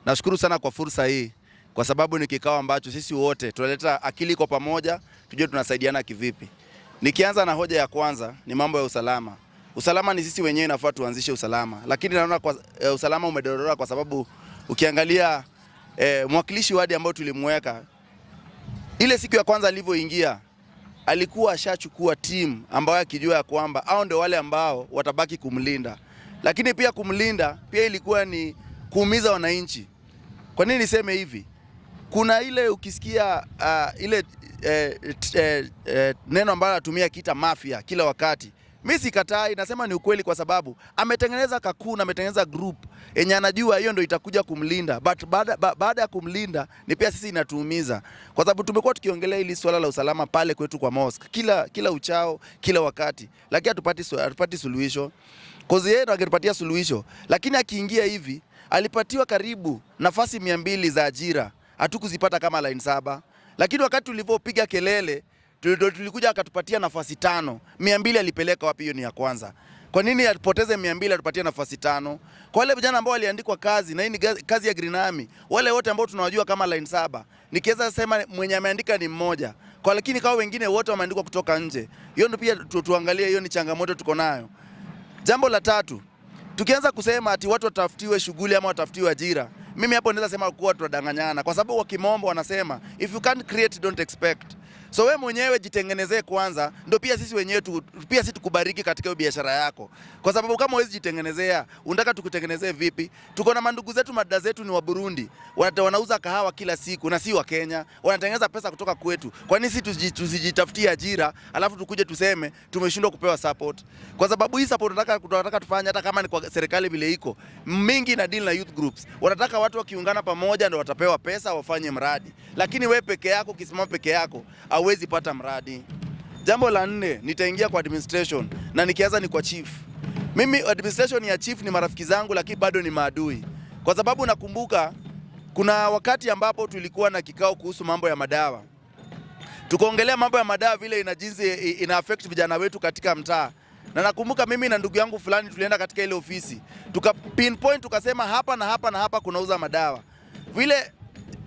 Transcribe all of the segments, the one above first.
Nashukuru sana kwa fursa hii kwa sababu ni kikao ambacho sisi wote tunaleta akili kwa pamoja, tujue tunasaidiana kivipi. Nikianza na hoja ya kwanza ni mambo ya usalama. Usalama ni sisi wenyewe inafaa tuanzishe usalama. Lakini naona kwa usalama umedorora kwa sababu ukiangalia mwakilishi wadi ambao tulimweka ile siku ya kwanza alivyoingia alikuwa ashachukua timu ambayo akijua ya kwamba hao ndio wale ambao watabaki kumlinda. Lakini pia kumlinda pia ilikuwa ni kuumiza wananchi. Kwa nini niseme hivi? Kuna ile ukisikia ile neno ambalo anatumia kita mafia kila wakati. Mimi sikatai, nasema ni ukweli kwa sababu ametengeneza kakuna, ametengeneza group yenye anajua hiyo ndio itakuja kumlinda. But baada ya kumlinda ni pia sisi inatuumiza. Kwa sababu tumekuwa tukiongelea hili swala la usalama pale kwetu kwa mosque kila uchao, kila wakati. Lakini hatupati suluhisho. Kozi yeye ndo angetupatia suluhisho. Lakini akiingia hivi alipatiwa karibu nafasi 200 za ajira. Hatukuzipata kama line 7. Lakini wakati tulipopiga kelele tulikuja akatupatia nafasi 5. 200 alipeleka wapi? Hiyo ni ya kwanza. Kwa nini apoteze 200 atupatie nafasi 5? Kwa wale vijana ambao waliandikwa kazi na hii ni kazi ya Green Army, wale wote ambao tunawajua kama line 7, nikiweza sema mwenye ameandika ni mmoja. Kwa lakini kwa wengine wote wameandikwa kutoka nje. Hiyo ndio pia tuangalie, hiyo ni changamoto tuko nayo. Jambo la tatu, tukianza kusema ati watu watafutiwe shughuli ama watafutiwe ajira, mimi hapo naweza sema kuwa tunadanganyana kwa sababu wa kimombo wanasema if you can't create don't expect. So wewe mwenyewe jitengenezee kwanza, ndio pia sisi wenyewe pia sisi tukubariki katika biashara yako. Kwa sababu kama huwezi jitengenezea, unataka tukutengenezee vipi? Tuko na mandugu zetu, madada zetu ni wa Burundi. Wanauza kahawa kila siku na si wa Kenya. Wanatengeneza pesa kutoka kwetu. Kwa nini sisi tusijitafutie ajira, alafu tukuje tuseme tumeshindwa kupewa support? Kwa sababu hii support tunataka tufanye hata kama ni kwa serikali vile iko. Mingi na deal na youth groups. Wanataka watu wakiungana pamoja ndio watapewa pesa wafanye mradi. Lakini wewe peke yako ukisimama peke yako hauwezi pata mradi. Jambo la 4, nitaingia kwa administration na nikianza ni kwa chief. Mimi administration ya chief ni marafiki zangu lakini bado ni maadui. Kwa sababu nakumbuka kuna wakati ambapo tulikuwa na kikao kuhusu mambo ya madawa. Tukaongelea mambo ya madawa vile ina jinsi ina affect vijana wetu katika mtaa. Na nakumbuka mimi na ndugu yangu fulani tulienda katika ile ofisi. Tuka pinpoint tukasema hapa na hapa na hapa kunauza madawa. Vile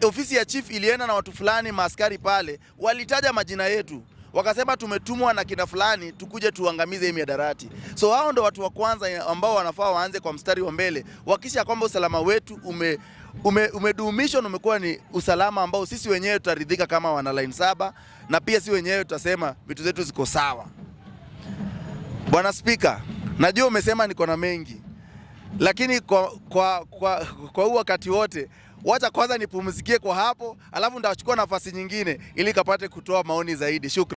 ofisi ya chief ilienda na watu fulani maaskari pale, walitaja majina yetu. Wakasema tumetumwa na kina fulani tukuje tuangamize hii miadarati. So hao ndo watu wa kwanza ambao wanafaa waanze kwa mstari wa mbele. Wakisha kwamba usalama wetu umedumishwa na umekuwa ni usalama ambao sisi wenyewe tutaridhika kama wana line 7 na pia sisi wenyewe tutasema vitu zetu ziko sawa. Bwana Speaker, najua umesema niko na mengi. Lakini kwa huu wakati wote wacha kwanza nipumzikie kwa hapo, alafu ndachukua nafasi nyingine ili kapate kutoa maoni zaidi. Shukrani.